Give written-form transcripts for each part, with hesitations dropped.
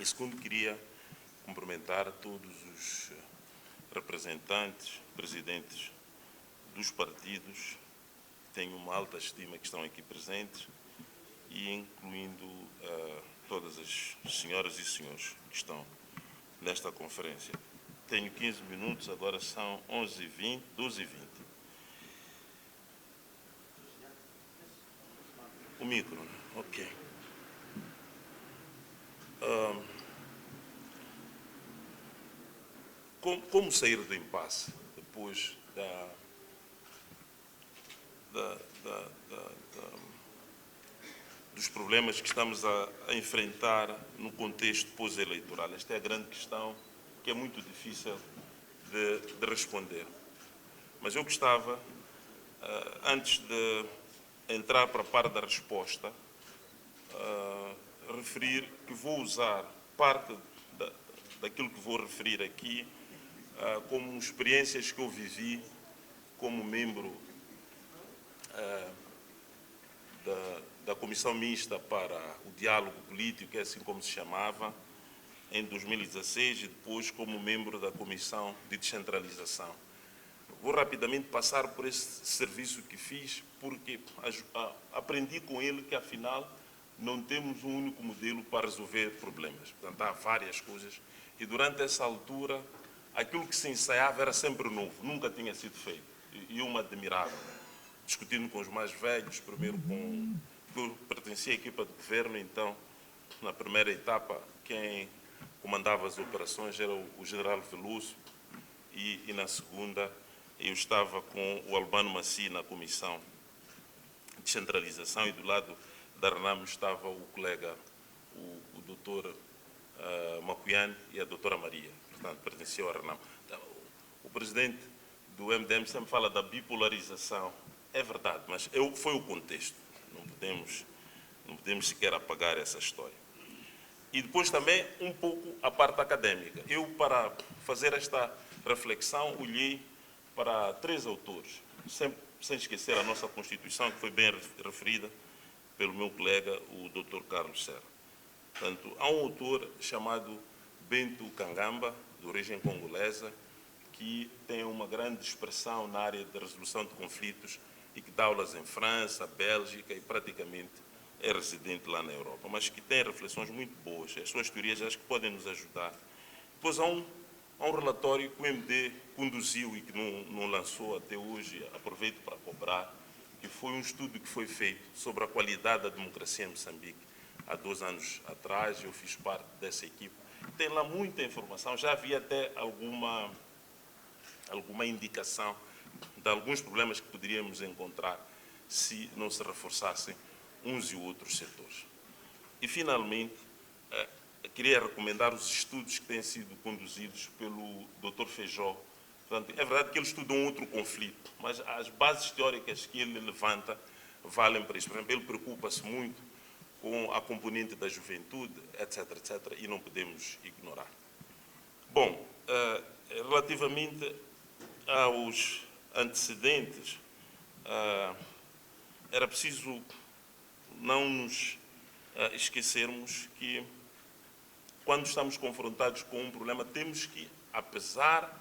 E segundo, queria cumprimentar todos os representantes, presidentes dos partidos, tenho uma alta estima que estão aqui presentes, e incluindo todas as senhoras e senhores que estão nesta conferência. Tenho 15 minutos, agora são 11h20, 12h20. O micro, ok. Como sair do impasse depois dos problemas que estamos a enfrentar no contexto pós-eleitoral? Esta é a grande questão que é muito difícil de responder. Mas eu gostava, antes de entrar para a parte da resposta, referir que vou usar parte daquilo que vou referir aqui como experiências que eu vivi como membro da Comissão Mista para o Diálogo Político, que é assim como se chamava, em 2016, e depois como membro da Comissão de Descentralização. Vou rapidamente passar por esse serviço que fiz, porque aprendi com ele que, afinal, não temos um único modelo para resolver problemas. Portanto, há várias coisas. E durante essa altura, aquilo que se ensaiava era sempre novo, nunca tinha sido feito. E eu me admirava, discutindo com os mais velhos, primeiro porque eu pertencia à equipa de governo, então, na primeira etapa, quem comandava as operações era o general Veloso, e na segunda eu estava com o Albano Massi na Comissão de Descentralização, e do lado da RENAM estava o colega, o doutor Macuiane e a doutora Maria, portanto, pertenciam à RENAM. Então, o presidente do MDM sempre fala da bipolarização. É verdade, mas foi o contexto. Não podemos sequer apagar essa história. E depois também um pouco a parte académica. Eu, para fazer esta reflexão, olhei para 3 autores, sem esquecer a nossa Constituição, que foi bem referida pelo meu colega, o Dr. Carlos Serra. Portanto, há um autor chamado Bento Kangamba, de origem congolesa, que tem uma grande expressão na área de resolução de conflitos e que dá aulas em França, Bélgica e praticamente é residente lá na Europa, mas que tem reflexões muito boas. As suas teorias acho que podem nos ajudar. Depois há um relatório que o MD conduziu e que não lançou até hoje, aproveito para cobrar, que foi um estudo que foi feito sobre a qualidade da democracia em Moçambique há 2 anos atrás. Eu fiz parte dessa equipe. Tem lá muita informação, já havia até alguma indicação de alguns problemas que poderíamos encontrar se não se reforçassem uns e outros setores. E, finalmente, queria recomendar os estudos que têm sido conduzidos pelo Dr. Feijó. Portanto, é verdade que ele estuda um outro conflito, mas as bases teóricas que ele levanta valem para isso. Por exemplo, ele preocupa-se muito com a componente da juventude, etc., etc., e não podemos ignorar. Bom, relativamente aos antecedentes, era preciso não nos esquecermos que, quando estamos confrontados com um problema, temos que, apesar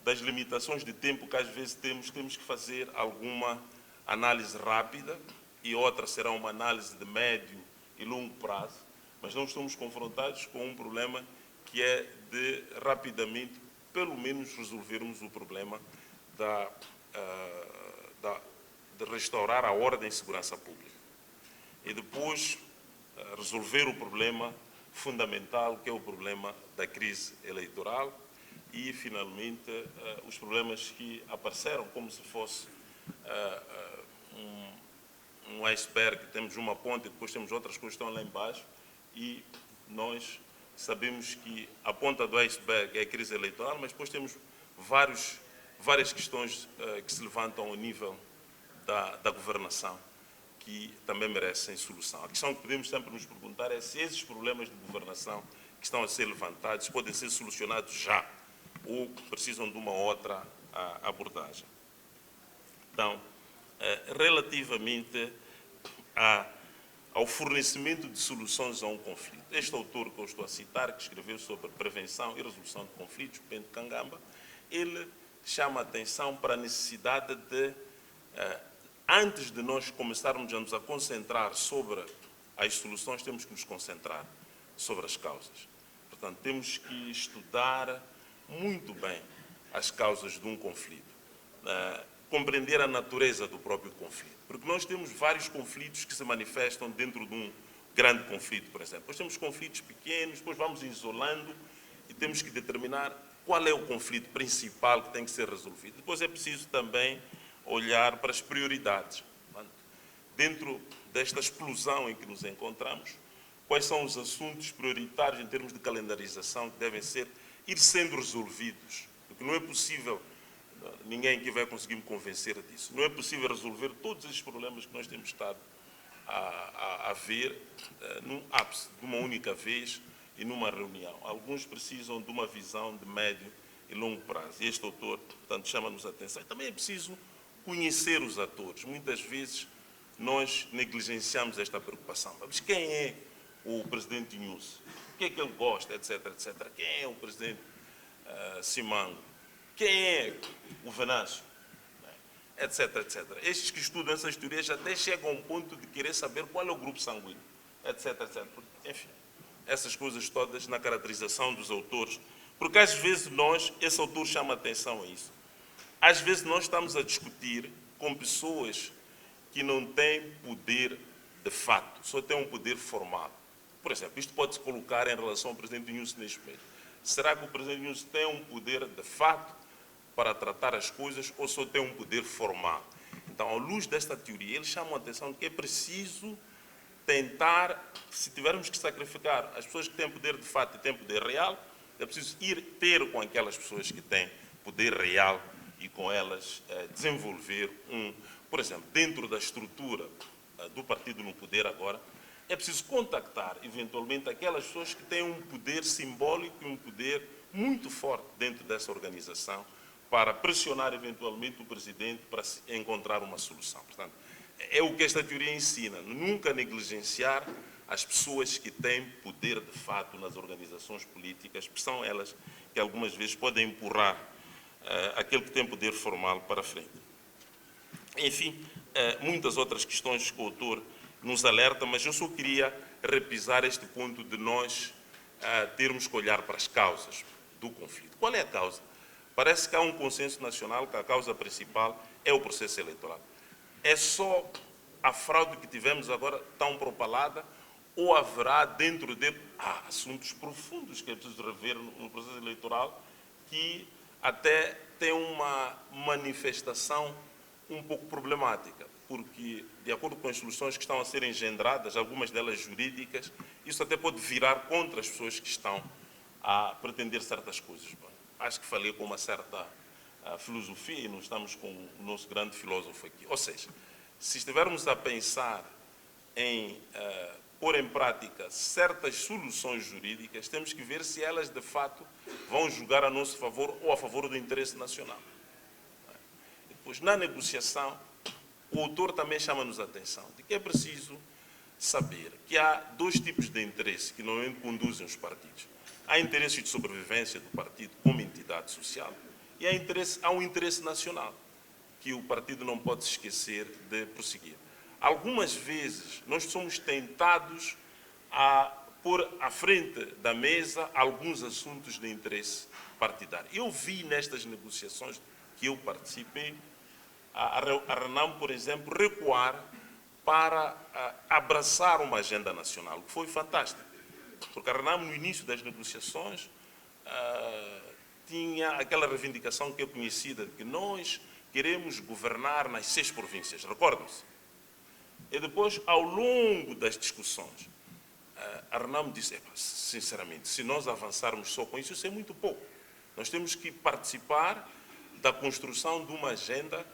das limitações de tempo que às vezes temos que fazer alguma análise rápida, e outra será uma análise de médio e longo prazo, mas não estamos confrontados com um problema que é de rapidamente, pelo menos, resolvermos o problema de restaurar a ordem e segurança pública. E depois resolver o problema fundamental, que é o problema da crise eleitoral, e, finalmente, os problemas que apareceram como se fosse um iceberg. Temos uma ponta e depois temos outras coisas que estão lá embaixo, e nós sabemos que a ponta do iceberg é a crise eleitoral, mas depois temos várias questões que se levantam ao nível da governação, que também merecem solução. A questão que podemos sempre nos perguntar é se esses problemas de governação que estão a ser levantados podem ser solucionados já, ou precisam de uma outra abordagem. Então, relativamente ao fornecimento de soluções a um conflito. Este autor que eu estou a citar, que escreveu sobre prevenção e resolução de conflitos, Bento Kangamba, ele chama a atenção para a necessidade de, antes de nós começarmos a nos concentrar sobre as soluções, temos que nos concentrar sobre as causas. Portanto, temos que estudar muito bem as causas de um conflito, compreender a natureza do próprio conflito, porque nós temos vários conflitos que se manifestam dentro de um grande conflito, por exemplo. Nós temos conflitos pequenos, depois vamos isolando e temos que determinar qual é o conflito principal que tem que ser resolvido. Depois é preciso também olhar para as prioridades. Dentro desta explosão em que nos encontramos, quais são os assuntos prioritários em termos de calendarização que devem ir sendo resolvidos? Porque não é possível, ninguém aqui vai conseguir me convencer disso, não é possível resolver todos esses problemas que nós temos estado a ver num ápice, de uma única vez e numa reunião. Alguns precisam de uma visão de médio e longo prazo. E este autor, portanto, chama-nos a atenção. E também é preciso conhecer os atores. Muitas vezes nós negligenciamos esta preocupação. Mas quem é o presidente Inhusse? O que é que ele gosta, etc, etc. Quem é o presidente Simango? Quem é o Venâncio? Etc, etc. Estes que estudam essas teorias até chegam a um ponto de querer saber qual é o grupo sanguíneo, etc, etc. Enfim, essas coisas todas na caracterização dos autores, porque às vezes esse autor chama a atenção a isso. Às vezes nós estamos a discutir com pessoas que não têm poder de fato, só têm um poder formal. Por exemplo, isto pode-se colocar em relação ao presidente Inhusse neste momento. Será que o presidente Inhusse tem um poder de fato para tratar as coisas ou só tem um poder formal? Então, à luz desta teoria, eles chamam a atenção de que é preciso tentar, se tivermos que sacrificar as pessoas que têm poder de fato e têm poder real, é preciso ir ter com aquelas pessoas que têm poder real e com elas desenvolver por exemplo, dentro da estrutura do partido no poder agora, é preciso contactar, eventualmente, aquelas pessoas que têm um poder simbólico e um poder muito forte dentro dessa organização para pressionar, eventualmente, o presidente para encontrar uma solução. Portanto, é o que esta teoria ensina, nunca negligenciar as pessoas que têm poder, de fato, nas organizações políticas, que são elas que, algumas vezes, podem empurrar aquele que tem poder formal para a frente. Enfim, muitas outras questões que o autor nos alerta, mas eu só queria repisar este ponto de nós termos que olhar para as causas do conflito. Qual é a causa? Parece que há um consenso nacional que a causa principal é o processo eleitoral. É só a fraude que tivemos agora tão propalada ou haverá dentro dele assuntos profundos que é preciso rever no processo eleitoral que até tem uma manifestação um pouco problemática, porque, de acordo com as soluções que estão a ser engendradas, algumas delas jurídicas, isso até pode virar contra as pessoas que estão a pretender certas coisas. Bom, acho que falei com uma certa filosofia e não estamos com o nosso grande filósofo aqui. Ou seja, se estivermos a pensar em pôr em prática certas soluções jurídicas, temos que ver se elas, de fato, vão jogar a nosso favor ou a favor do interesse nacional. Pois na negociação, o autor também chama-nos a atenção de que é preciso saber que há dois tipos de interesse que normalmente conduzem os partidos. Há interesses de sobrevivência do partido como entidade social e há um interesse nacional que o partido não pode se esquecer de prosseguir. Algumas vezes nós somos tentados a pôr à frente da mesa alguns assuntos de interesse partidário. Eu vi nestas negociações que eu participei, a RENAM, por exemplo, recuar para abraçar uma agenda nacional, que foi fantástico. Porque a RENAM, no início das negociações, tinha aquela reivindicação que é conhecida, de que nós queremos governar nas 6 províncias, recordam-se? E depois, ao longo das discussões, a RENAM disse, sinceramente, se nós avançarmos só com isso é muito pouco. Nós temos que participar da construção de uma agenda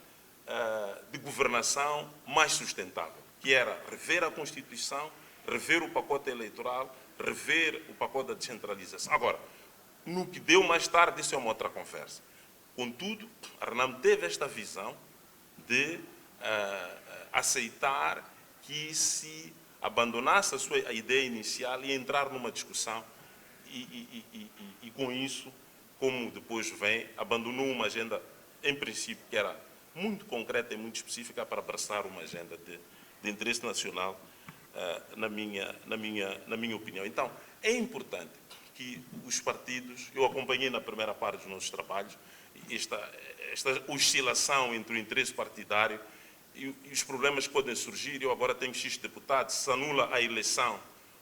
de governação mais sustentável, que era rever a Constituição, rever o pacote eleitoral, rever o pacote da descentralização. Agora, no que deu mais tarde, isso é uma outra conversa. Contudo, a RENAM teve esta visão de aceitar que se abandonasse a ideia inicial e entrar numa discussão e com isso, como depois vem, abandonou uma agenda, em princípio, que era muito concreta e muito específica para abraçar uma agenda de interesse nacional, na minha opinião. Então, é importante que os partidos, eu acompanhei na primeira parte dos nossos trabalhos, esta oscilação entre o interesse partidário e os problemas que podem surgir. Eu agora tenho X deputados, se anula a eleição,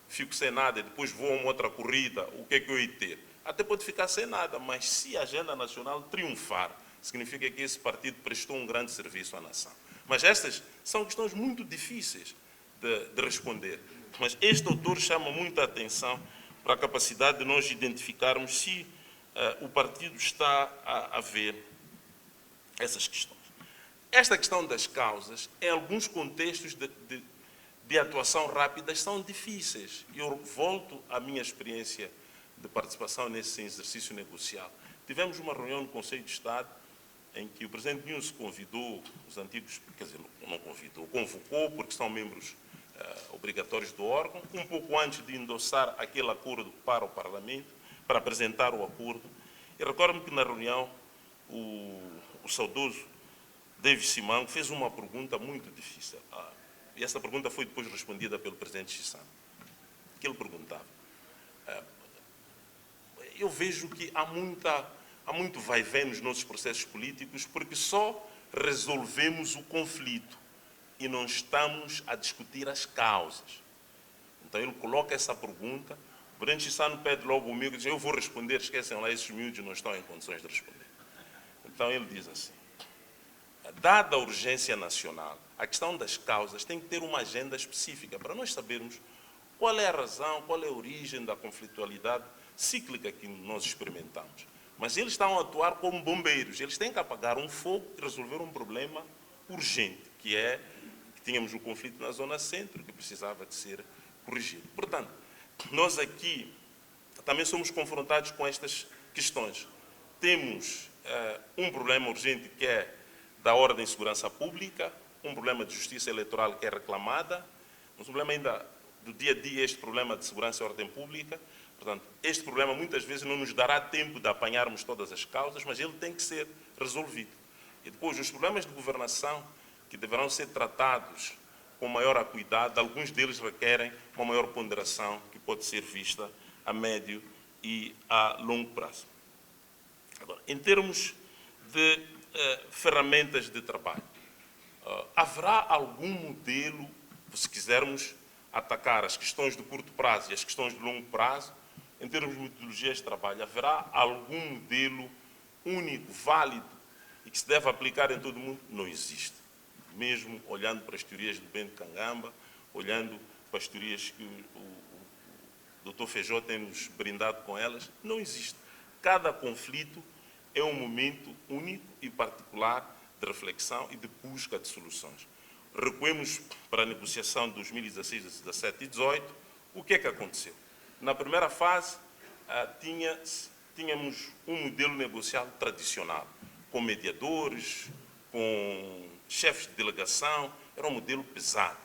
fico sem nada e depois vou a uma outra corrida, o que é que eu hei de ter? Até pode ficar sem nada, mas se a agenda nacional triunfar, significa que esse partido prestou um grande serviço à nação. Mas estas são questões muito difíceis de responder. Mas este autor chama muita atenção para a capacidade de nós identificarmos se o partido está a ver essas questões. Esta questão das causas, em alguns contextos de atuação rápida, são difíceis. Eu volto à minha experiência de participação nesse exercício negocial. Tivemos uma reunião no Conselho de Estado em que o Presidente Nunes convidou os antigos, quer dizer, não convidou, convocou, porque são membros obrigatórios do órgão, um pouco antes de endossar aquele acordo para o Parlamento, para apresentar o acordo. E recordo-me que na reunião o saudoso David Simão fez uma pergunta muito difícil. E essa pergunta foi depois respondida pelo Presidente Chissano, que ele perguntava. Eu vejo que há muito vai-vem nos nossos processos políticos porque só resolvemos o conflito e não estamos a discutir as causas. Então ele coloca essa pergunta, o Presidente Chissano pede logo o miúdo e diz: eu vou responder, esquecem lá, esses miúdos não estão em condições de responder. Então ele diz assim: dada a urgência nacional, a questão das causas tem que ter uma agenda específica para nós sabermos qual é a razão, qual é a origem da conflitualidade cíclica que nós experimentamos. Mas eles estão a atuar como bombeiros, eles têm que apagar um fogo e resolver um problema urgente, que tínhamos um conflito na zona centro que precisava de ser corrigido. Portanto, nós aqui também somos confrontados com estas questões. Temos um problema urgente que é da ordem de segurança pública, um problema de justiça eleitoral que é reclamada, um problema ainda do dia a dia, este problema de segurança e ordem pública. Portanto, este problema muitas vezes não nos dará tempo de apanharmos todas as causas, mas ele tem que ser resolvido. E depois, os problemas de governação, que deverão ser tratados com maior acuidado, alguns deles requerem uma maior ponderação que pode ser vista a médio e a longo prazo. Agora, em termos de ferramentas de trabalho, haverá algum modelo, se quisermos atacar as questões de curto prazo e as questões de longo prazo, em termos de metodologias de trabalho, haverá algum modelo único, válido e que se deve aplicar em todo o mundo? Não existe. Mesmo olhando para as teorias do Bento Kangamba, olhando para as teorias que o Dr. Feijó tem nos brindado com elas, não existe. Cada conflito é um momento único e particular de reflexão e de busca de soluções. Recuemos para a negociação de 2016, 17 e 18, o que é que aconteceu? Na primeira fase, tínhamos um modelo negocial tradicional, com mediadores, com chefes de delegação, era um modelo pesado.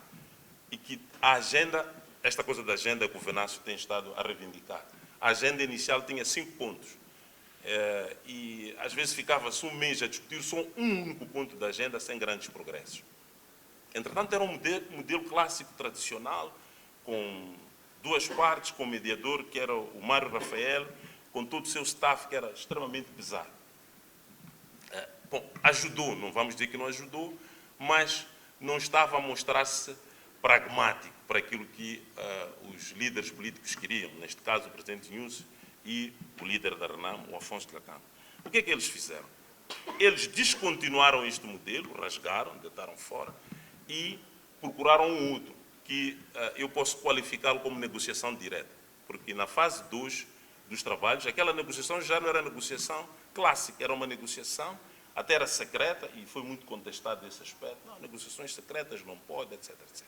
E que a agenda, esta coisa da agenda que o Venâncio tem estado a reivindicar, a agenda inicial tinha 5 pontos. E às vezes ficava-se um mês a discutir só um único ponto da agenda sem grandes progressos. Entretanto, era um modelo clássico, tradicional, com 2 partes, com o mediador, que era o Mário Rafael, com todo o seu staff, que era extremamente pesado. Bom, ajudou, não vamos dizer que não ajudou, mas não estava a mostrar-se pragmático para aquilo que os líderes políticos queriam, neste caso o Presidente Nunes e o líder da RENAM, o Afonso Dhlakama. O que é que eles fizeram? Eles descontinuaram este modelo, rasgaram, deitaram fora, e procuraram um outro, que eu posso qualificá-lo como negociação direta, porque na fase 2 dos trabalhos, aquela negociação já não era negociação clássica, era uma negociação, até era secreta, e foi muito contestado esse aspecto. Não, negociações secretas não pode, etc, etc.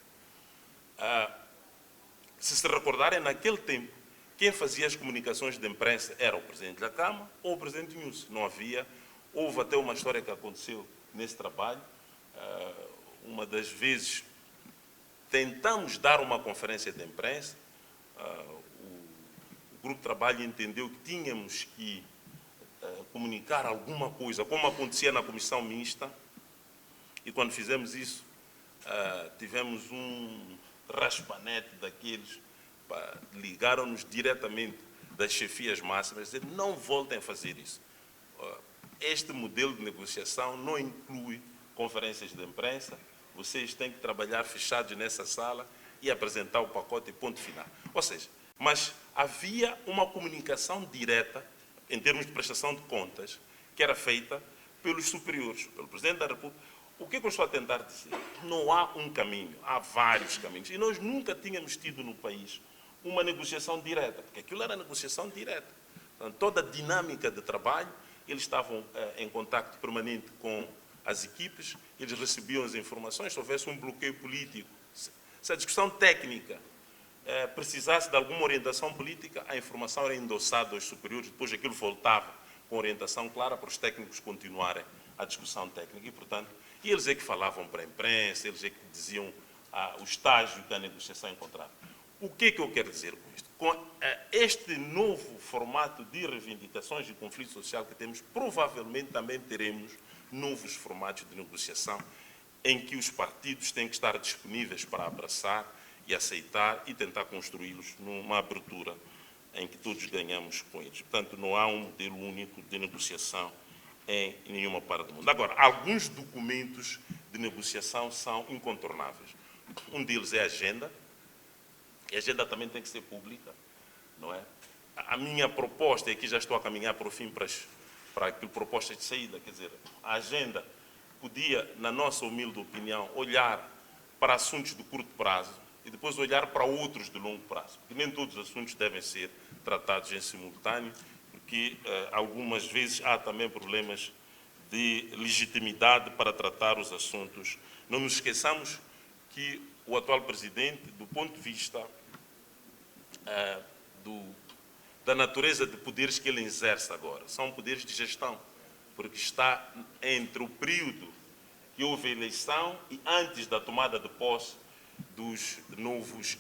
Se recordarem, naquele tempo, quem fazia as comunicações de imprensa era o Presidente da Câmara ou o Presidente Nunes. Não havia, houve até uma história que aconteceu nesse trabalho, uma das vezes tentamos dar uma conferência de imprensa, o grupo de trabalho entendeu que tínhamos que comunicar alguma coisa, como acontecia na comissão mista, e quando fizemos isso, tivemos um raspanete daqueles, ligaram-nos diretamente das chefias máximas, dizer, não voltem a fazer isso. Este modelo de negociação não inclui conferências de imprensa, vocês têm que trabalhar fechados nessa sala e apresentar o pacote e ponto final. Ou seja, mas havia uma comunicação direta, em termos de prestação de contas, que era feita pelos superiores, pelo Presidente da República. O que eu estou a tentar dizer? Não há um caminho, há vários caminhos. E nós nunca tínhamos tido no país uma negociação direta, porque aquilo era negociação direta. Então, toda a dinâmica de trabalho, eles estavam em contacto permanente com as equipes, eles recebiam as informações, se houvesse um bloqueio político, se a discussão técnica precisasse de alguma orientação política, a informação era endossada aos superiores, depois aquilo voltava com orientação clara para os técnicos continuarem a discussão técnica e, portanto, eles é que falavam para a imprensa, eles é que diziam o estágio da negociação encontrada. O que é que eu quero dizer com isto? Com este novo formato de reivindicações e conflito social que temos, provavelmente também teremos novos formatos de negociação em que os partidos têm que estar disponíveis para abraçar e aceitar e tentar construí-los numa abertura em que todos ganhamos com eles. Portanto, não há um modelo único de negociação em nenhuma parte do mundo. Agora, alguns documentos de negociação são incontornáveis. Um deles é a agenda, e a agenda também tem que ser pública, não é? A minha proposta, e aqui já estou a caminhar para o fim para aquilo, propostas de saída, quer dizer, a agenda podia, na nossa humilde opinião, olhar para assuntos de curto prazo e depois olhar para outros de longo prazo, porque nem todos os assuntos devem ser tratados em simultâneo, porque algumas vezes há também problemas de legitimidade para tratar os assuntos. Não nos esqueçamos que o atual presidente, do ponto de vista da natureza de poderes que ele exerce agora, são poderes de gestão, porque está entre o período que houve a eleição e antes da tomada de posse dos novos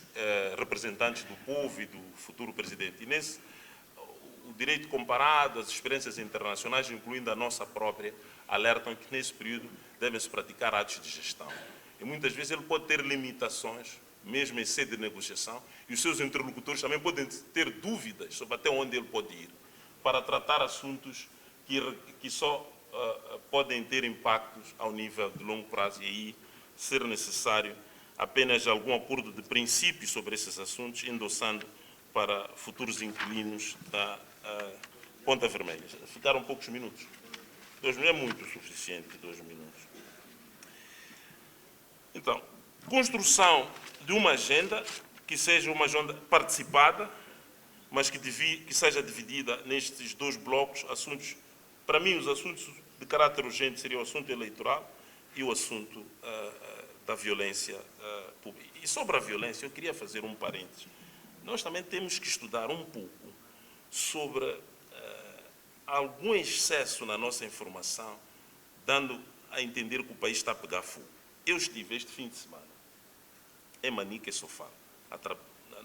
representantes do povo e do futuro presidente. E nesse, o direito comparado, as experiências internacionais, incluindo a nossa própria, alertam que nesse período devem-se praticar atos de gestão. E muitas vezes ele pode ter limitações, mesmo em sede de negociação, e os seus interlocutores também podem ter dúvidas sobre até onde ele pode ir, para tratar assuntos que só podem ter impactos ao nível de longo prazo, e aí ser necessário apenas algum acordo de princípios sobre esses assuntos, endossando para futuros inquilinos da Ponta Vermelha. Ficaram poucos minutos. 2 minutos é muito suficiente, 2 minutos. Então, construção de uma agenda que seja uma agenda participada, mas que seja dividida nestes 2 blocos, assuntos, para mim, os assuntos de caráter urgente seriam o assunto eleitoral e o assunto da violência pública. E sobre a violência, eu queria fazer um parênteses. Nós também temos que estudar um pouco sobre algum excesso na nossa informação, dando a entender que o país está a pegar fogo. Eu estive este fim de semana em Manica e Sofala,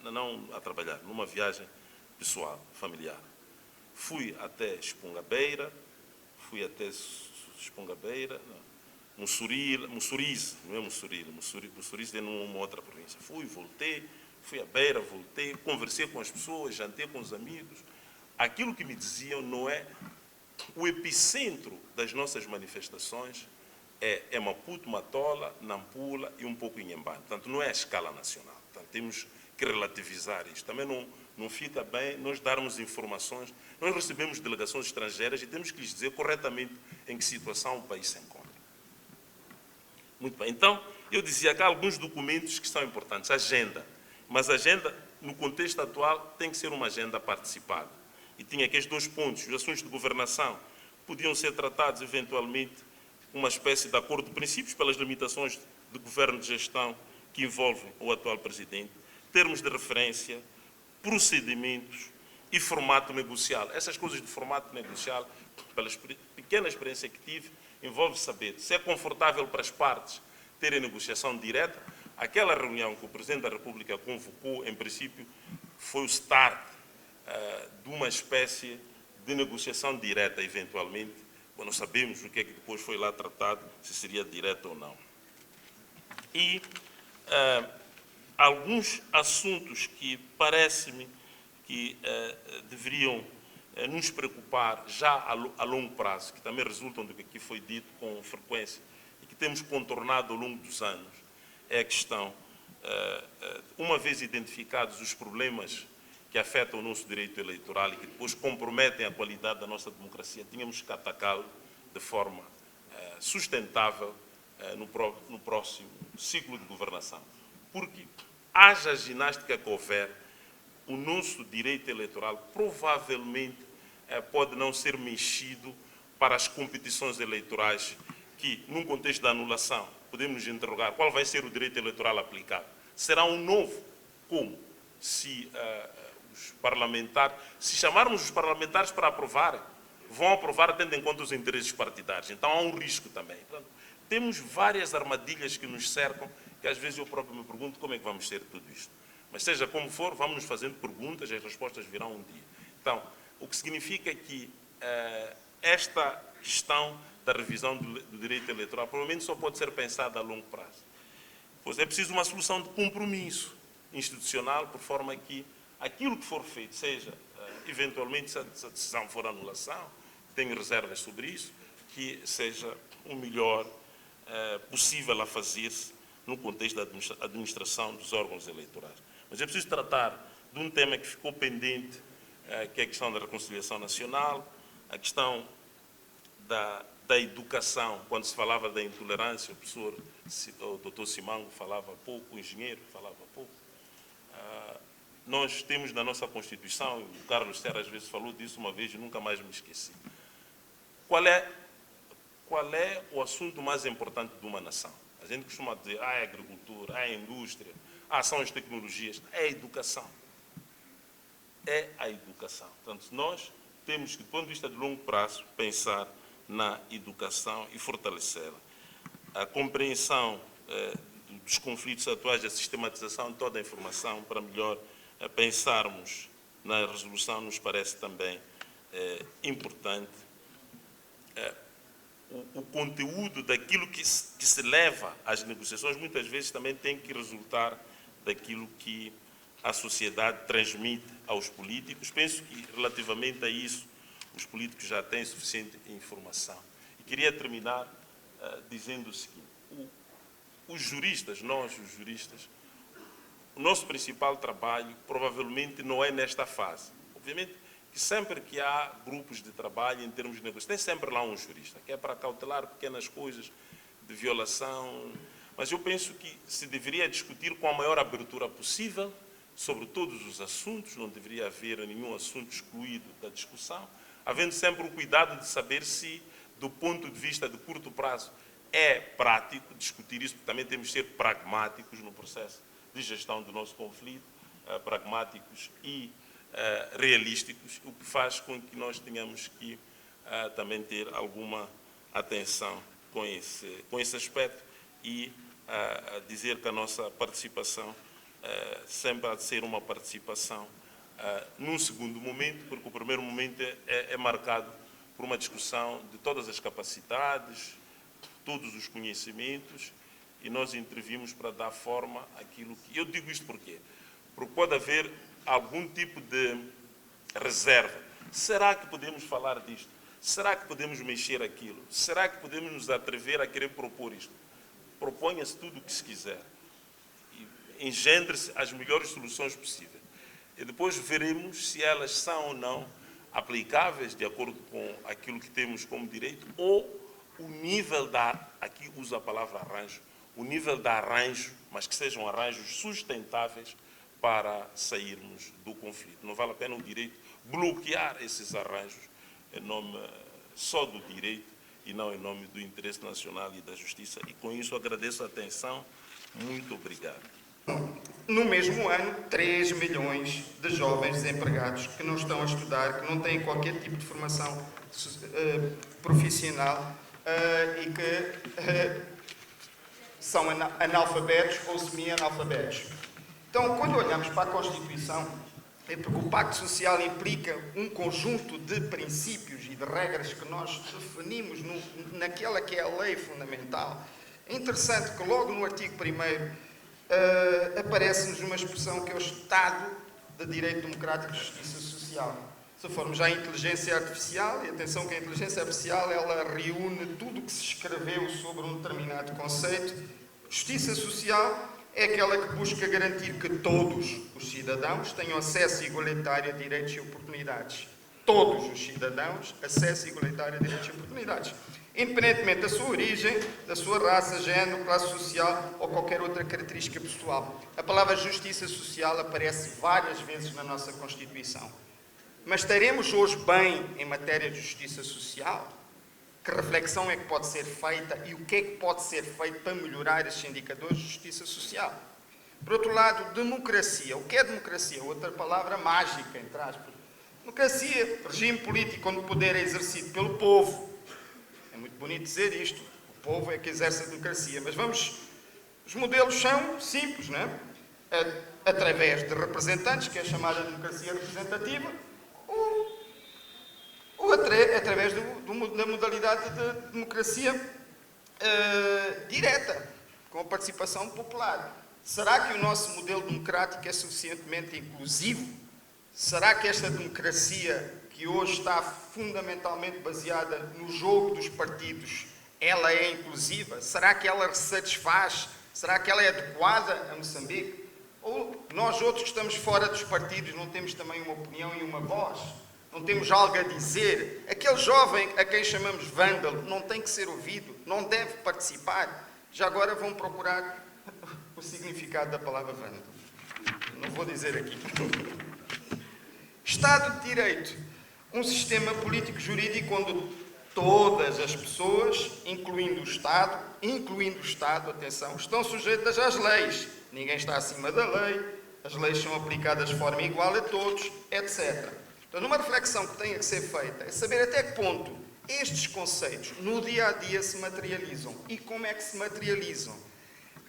não a trabalhar, numa viagem pessoal, familiar. Fui até Espongabeira, Mussurize, não é Mussurize é numa outra província. Fui à Beira, voltei, conversei com as pessoas, jantei com os amigos. Aquilo que me diziam não é o epicentro das nossas manifestações, é Maputo, Matola, Nampula e um pouco Inhambane. Portanto, não é a escala nacional. Portanto, temos que relativizar isto. Também não fica bem nós darmos informações. Nós recebemos delegações estrangeiras e temos que lhes dizer corretamente em que situação o país se encontra. Muito bem. Então, eu dizia que há alguns documentos que são importantes. A agenda. Mas a agenda, no contexto atual, tem que ser uma agenda participada. E tinha aqueles 2 pontos. Os assuntos de governação podiam ser tratados, eventualmente, uma espécie de acordo de princípios pelas limitações de governo de gestão que envolvem o atual presidente, termos de referência, procedimentos e formato negocial. Essas coisas de formato negocial, pela pequena experiência que tive, envolve saber se é confortável para as partes terem negociação direta. aquela reunião que o Presidente da República convocou, em princípio, foi o start de uma espécie de negociação direta, eventualmente. Bom, não sabemos o que é que depois foi lá tratado, se seria direto ou não. E alguns assuntos que parece-me que deveriam nos preocupar já a longo prazo, que também resultam do que aqui foi dito com frequência e que temos contornado ao longo dos anos, é a questão, uma vez identificados os problemas que afetam o nosso direito eleitoral e que depois comprometem a qualidade da nossa democracia, tínhamos que atacá-lo de forma sustentável no próximo ciclo de governação. Porque, haja a ginástica que houver, o nosso direito eleitoral provavelmente pode não ser mexido para as competições eleitorais que, num contexto de anulação, podemos nos interrogar qual vai ser o direito eleitoral aplicado. Será um novo? Como? Se os parlamentares, se chamarmos os parlamentares para aprovar, vão aprovar tendo em conta os interesses partidários. Então há um risco também. Portanto, temos várias armadilhas que nos cercam, que às vezes eu próprio me pergunto como é que vamos ter tudo isto. Mas seja como for, vamos nos fazendo perguntas e as respostas virão um dia. Então, o que significa que esta questão da revisão do direito eleitoral provavelmente só pode ser pensada a longo prazo. Pois é preciso uma solução de compromisso institucional, por forma que aquilo que for feito, seja eventualmente, se a decisão for anulação, tenho reservas sobre isso, que seja o melhor possível a fazer-se no contexto da administração dos órgãos eleitorais. Mas é preciso tratar de um tema que ficou pendente, que é a questão da reconciliação nacional, a questão da educação. Quando se falava da intolerância, o doutor Simango falava pouco, o engenheiro falava pouco. Nós temos na nossa Constituição, o Carlos Serra às vezes falou disso uma vez e nunca mais me esqueci. Qual é o assunto mais importante de uma nação? A gente costuma dizer, é a agricultura, é a indústria, são as tecnologias, é a educação. É a educação. Portanto, nós temos que, do ponto de vista de longo prazo, pensar na educação e fortalecê-la. A compreensão dos conflitos atuais, a sistematização de toda a informação para melhor pensarmos na resolução nos parece também importante. O conteúdo daquilo que se leva às negociações muitas vezes também tem que resultar daquilo que a sociedade transmite aos políticos. Penso que, relativamente a isso, os políticos já têm suficiente informação. E queria terminar dizendo o seguinte: os juristas, o nosso principal trabalho provavelmente não é nesta fase. Obviamente que sempre que há grupos de trabalho em termos de negócio, tem sempre lá um jurista, que é para cautelar pequenas coisas de violação, mas eu penso que se deveria discutir com a maior abertura possível sobre todos os assuntos, não deveria haver nenhum assunto excluído da discussão, havendo sempre o cuidado de saber se, do ponto de vista de curto prazo, é prático discutir isso, porque também temos de ser pragmáticos no processo de gestão do nosso conflito, pragmáticos e realísticos, o que faz com que nós tenhamos que também ter alguma atenção com esse aspecto e dizer que a nossa participação sempre há de ser uma participação num segundo momento, porque o primeiro momento é marcado por uma discussão de todas as capacidades, todos os conhecimentos, e nós intervimos para dar forma àquilo que... Eu digo isto porquê? Porque pode haver algum tipo de reserva. Será que podemos falar disto? Será que podemos mexer aquilo? Será que podemos nos atrever a querer propor isto? Proponha-se tudo o que se quiser. E engendre-se as melhores soluções possíveis. E depois veremos se elas são ou não aplicáveis de acordo com aquilo que temos como direito, ou o nível aqui uso a palavra arranjo, o nível de arranjo, mas que sejam arranjos sustentáveis para sairmos do conflito. Não vale a pena o direito bloquear esses arranjos em nome só do direito e não em nome do interesse nacional e da justiça. E com isso agradeço a atenção. Muito obrigado. No mesmo ano, 3 milhões de jovens desempregados que não estão a estudar, que não têm qualquer tipo de formação profissional e que são analfabetos ou semi-analfabetos. Então, quando olhamos para a Constituição, é porque o Pacto Social implica um conjunto de princípios e de regras que nós definimos naquela que é a lei fundamental. É interessante que logo no artigo 1º aparece-nos uma expressão que é o Estado de Direito Democrático e Justiça Social. Se formos à inteligência artificial, e atenção que a inteligência artificial ela reúne tudo o que se escreveu sobre um determinado conceito, justiça social é aquela que busca garantir que todos os cidadãos tenham acesso igualitário a direitos e oportunidades. Todos os cidadãos, acesso igualitário a direitos e oportunidades. Independentemente da sua origem, da sua raça, género, classe social ou qualquer outra característica pessoal. A palavra justiça social aparece várias vezes na nossa Constituição. Mas estaremos hoje bem em matéria de justiça social? Que reflexão é que pode ser feita e o que é que pode ser feito para melhorar esses indicadores de justiça social? Por outro lado, democracia. O que é democracia? Outra palavra mágica, entre aspas. Democracia, regime político onde o poder é exercido pelo povo. É muito bonito dizer isto. O povo é que exerce a democracia. Mas os modelos são simples, não é? Através de representantes, que é a chamada democracia representativa, ou através da modalidade de democracia direta, com a participação popular. Será que o nosso modelo democrático é suficientemente inclusivo? Será que esta democracia, que hoje está fundamentalmente baseada no jogo dos partidos, ela é inclusiva? Será que ela satisfaz? Será que ela é adequada a Moçambique? Ou nós outros que estamos fora dos partidos não temos também uma opinião e uma voz? Não temos algo a dizer? Aquele jovem a quem chamamos vândalo não tem que ser ouvido, não deve participar. Já agora vão procurar o significado da palavra vândalo. Não vou dizer aqui. Estado de Direito. Um sistema político-jurídico onde todas as pessoas, incluindo o Estado, atenção, estão sujeitas às leis. Ninguém está acima da lei, as leis são aplicadas de forma igual a todos, etc. Então, uma reflexão que tem que ser feita é saber até que ponto estes conceitos no dia-a-dia se materializam e como é que se materializam.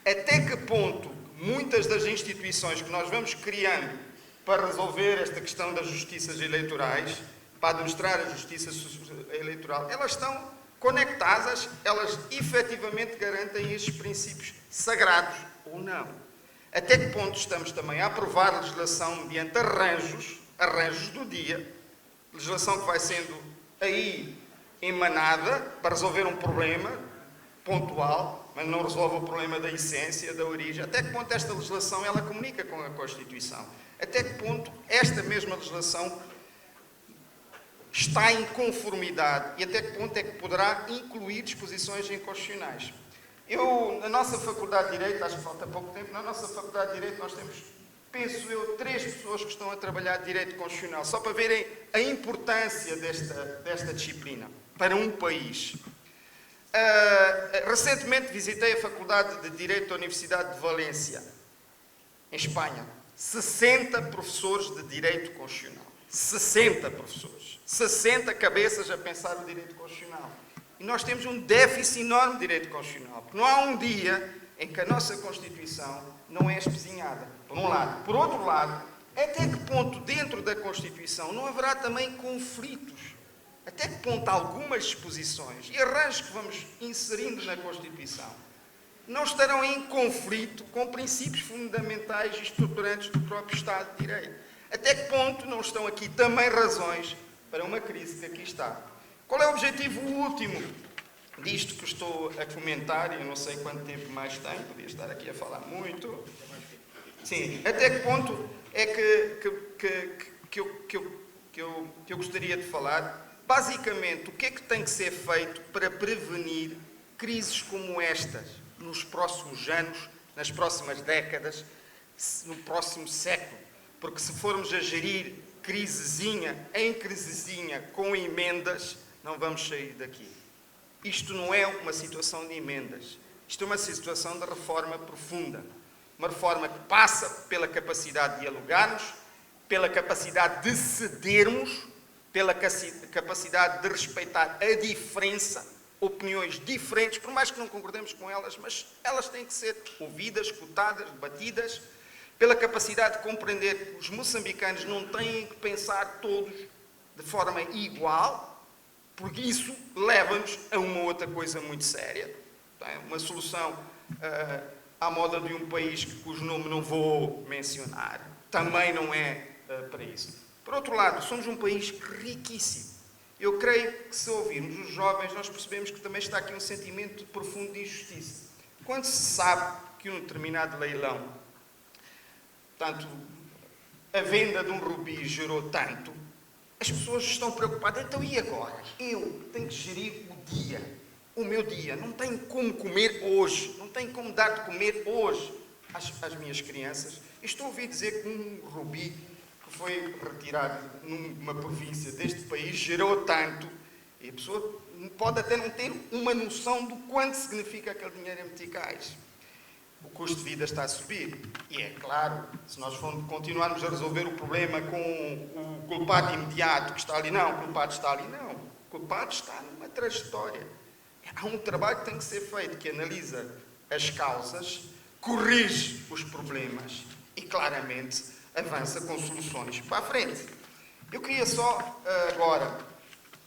Até que ponto muitas das instituições que nós vamos criando para resolver esta questão das justiças eleitorais, para administrar a justiça eleitoral, elas estão conectadas, elas efetivamente garantem estes princípios sagrados ou não. Até que ponto estamos também a aprovar legislação mediante arranjos do dia, legislação que vai sendo aí emanada para resolver um problema pontual, mas não resolve o problema da essência, da origem. Até que ponto esta legislação ela comunica com a Constituição? Até que ponto esta mesma legislação está em conformidade e até que ponto é que poderá incluir disposições inconstitucionais? Na nossa Faculdade de Direito, acho que falta pouco tempo, na nossa Faculdade de Direito nós temos, penso eu, 3 pessoas que estão a trabalhar de Direito Constitucional, só para verem a importância desta disciplina para um país. Recentemente visitei a Faculdade de Direito da Universidade de Valência, em Espanha. 60 professores de Direito Constitucional. 60 professores. 60 cabeças a pensar o Direito Constitucional. E nós temos um déficit enorme de Direito Constitucional. Porque não há um dia em que a nossa Constituição não é espezinhada, por um lado. Por outro lado, até que ponto dentro da Constituição não haverá também conflitos? Até que ponto algumas disposições e arranjos que vamos inserindo na Constituição não estarão em conflito com princípios fundamentais e estruturantes do próprio Estado de Direito? Até que ponto não estão aqui também razões para uma crise que aqui está? Qual é o objetivo último disto que estou a comentar? Eu não sei quanto tempo mais tenho, podia estar aqui a falar muito. Sim, até que ponto é que eu gostaria de falar? Basicamente, o que é que tem que ser feito para prevenir crises como estas nos próximos anos, nas próximas décadas, no próximo século? Porque se formos a gerir crisezinha em crisezinha com emendas, não vamos sair daqui. Isto não é uma situação de emendas. Isto é uma situação de reforma profunda. Uma reforma que passa pela capacidade de dialogarmos, pela capacidade de cedermos, pela capacidade de respeitar a diferença, opiniões diferentes, por mais que não concordemos com elas, mas elas têm que ser ouvidas, escutadas, debatidas, pela capacidade de compreender que os moçambicanos não têm que pensar todos de forma igual, porque isso leva-nos a uma outra coisa muito séria. Uma solução à moda de um país cujo nome não vou mencionar, também não é para isso. Por outro lado, somos um país riquíssimo. Eu creio que se ouvirmos os jovens, nós percebemos que também está aqui um sentimento profundo de injustiça. Quando se sabe que um determinado leilão, portanto, a venda de um rubi gerou tanto, as pessoas estão preocupadas. Então, e agora? Eu tenho que gerir o meu dia. Não tenho como comer hoje. Não tenho como dar de comer hoje às minhas crianças. Estou a ouvir dizer que um rubi que foi retirado numa província deste país gerou tanto, e a pessoa pode até não ter uma noção do quanto significa aquele dinheiro em meticais. O custo de vida está a subir. E é claro, se nós continuarmos a resolver o problema com o culpado imediato que está ali, não, o culpado está ali, não. O culpado está numa trajetória. Há um trabalho que tem que ser feito, que analisa as causas, corrige os problemas e, claramente, avança com soluções para a frente. Eu queria só, agora,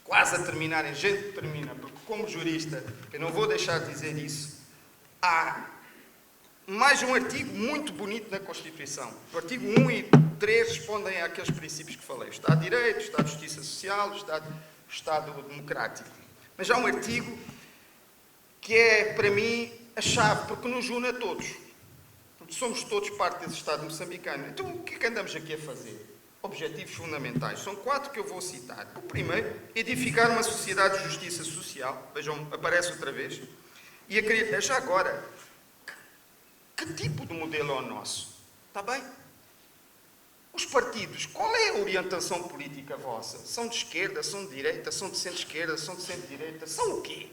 quase a terminar, em jeito que termina, porque como jurista, eu não vou deixar de dizer isso, há mais um artigo muito bonito na Constituição. O artigo 1 e 3 respondem àqueles princípios que falei. O Estado de Direito, o Estado de Justiça Social, o Estado Democrático. Mas há um artigo que é, para mim, a chave, porque nos une a todos. Porque somos todos parte desse Estado moçambicano. Então, o que é que andamos aqui a fazer? Objetivos fundamentais. São 4 que eu vou citar. O primeiro, edificar uma sociedade de justiça social. Vejam, aparece outra vez. E já agora, que tipo de modelo é o nosso? Está bem? Os partidos, qual é a orientação política vossa? São de esquerda, são de direita, são de centro-esquerda, são de centro-direita? São o quê?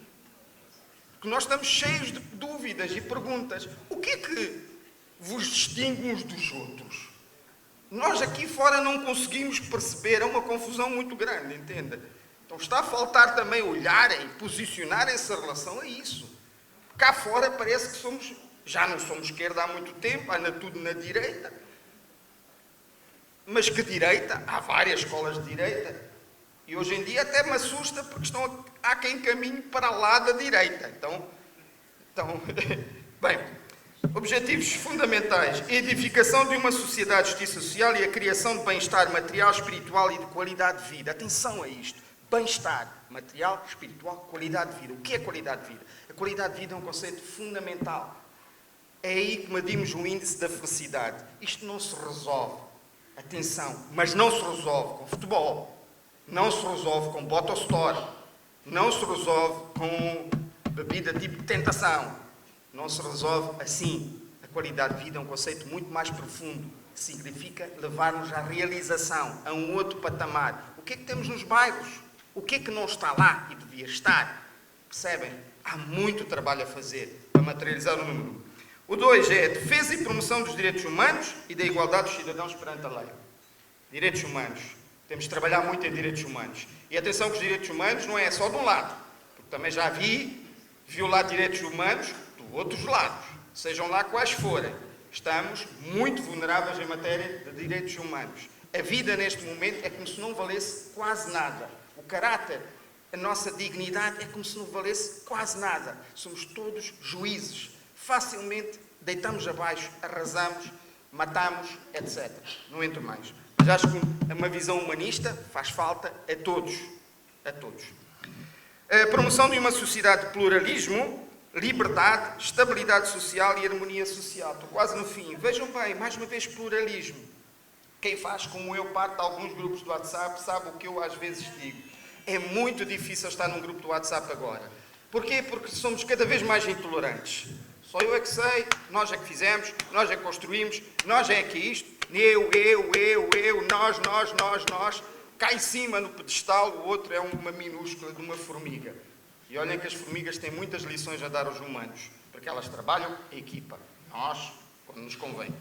Porque nós estamos cheios de dúvidas e perguntas. O que é que vos distingue uns dos outros? Nós aqui fora não conseguimos perceber, é uma confusão muito grande, entenda? Então está a faltar também olharem, posicionarem-se em relação a isso. Cá fora parece que já não somos esquerda há muito tempo, anda tudo na direita. Mas que direita? Há várias escolas de direita. E hoje em dia até me assusta porque há quem caminhe para lá da direita. Então bem, objetivos fundamentais. A edificação de uma sociedade de justiça social e a criação de bem-estar material, espiritual e de qualidade de vida. Atenção a isto. Bem-estar material, espiritual, qualidade de vida. O que é qualidade de vida? A qualidade de vida é um conceito fundamental. É aí que medimos o índice da felicidade. Isto não se resolve, atenção, mas não se resolve com futebol, não se resolve com botostore, não se resolve com bebida tipo tentação, não se resolve assim. A qualidade de vida é um conceito muito mais profundo, que significa levar-nos à realização, a um outro patamar. O que é que temos nos bairros? O que é que não está lá e devia estar? Percebem? Há muito trabalho a fazer para materializar o número 1. O 2 é a defesa e promoção dos direitos humanos e da igualdade dos cidadãos perante a lei. Direitos humanos. Temos de trabalhar muito em direitos humanos. E atenção que os direitos humanos não é só de um lado. Porque também já vi violar direitos humanos de outros lados. Sejam lá quais forem. Estamos muito vulneráveis em matéria de direitos humanos. A vida neste momento é como se não valesse quase nada. O caráter, a nossa dignidade é como se não valesse quase nada. Somos todos juízes. Facilmente deitamos abaixo, arrasamos, matamos, etc. Não entro mais. Mas acho que uma visão humanista faz falta a todos. A todos. A promoção de uma sociedade de pluralismo, liberdade, estabilidade social e harmonia social. Estou quase no fim. Vejam bem, mais uma vez, pluralismo. Quem faz como eu parte de alguns grupos do WhatsApp sabe o que eu às vezes digo. É muito difícil estar num grupo do WhatsApp agora. Porquê? Porque somos cada vez mais intolerantes. Só eu é que sei, nós é que fizemos, nós é que construímos, nós é que isto, eu, nós. Cá em cima no pedestal, o outro é uma minúscula de uma formiga. E olhem que as formigas têm muitas lições a dar aos humanos, porque elas trabalham em equipa. Nós, quando nos convém.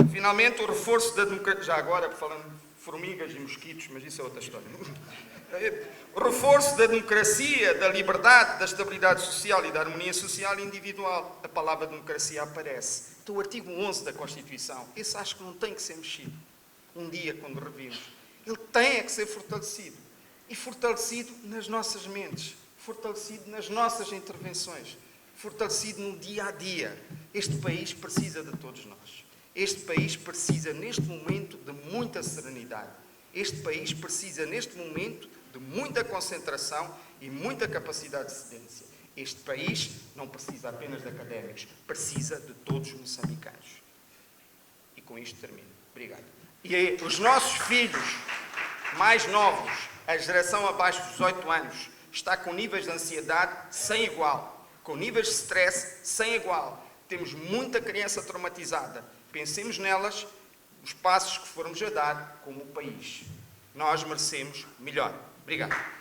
Finalmente, o reforço da democracia. Já agora, formigas e mosquitos, mas isso é outra história. O reforço da democracia, da liberdade, da estabilidade social e da harmonia social e individual. A palavra democracia aparece. Então, o artigo 11 da Constituição, esse acho que não tem que ser mexido. Um dia, quando revimos, ele tem que ser fortalecido. E fortalecido nas nossas mentes, fortalecido nas nossas intervenções, fortalecido no dia a dia. Este país precisa de todos nós. Este país precisa, neste momento, de muita serenidade. Este país precisa, neste momento, de muita concentração e muita capacidade de cedência. Este país não precisa apenas de académicos, precisa de todos os moçambicanos. E com isto termino. Obrigado. E os nossos filhos mais novos, a geração abaixo dos 18 anos, está com níveis de ansiedade sem igual, com níveis de stress sem igual. Temos muita criança traumatizada. Pensemos nelas, os passos que formos a dar como país. Nós merecemos melhor. Obrigado.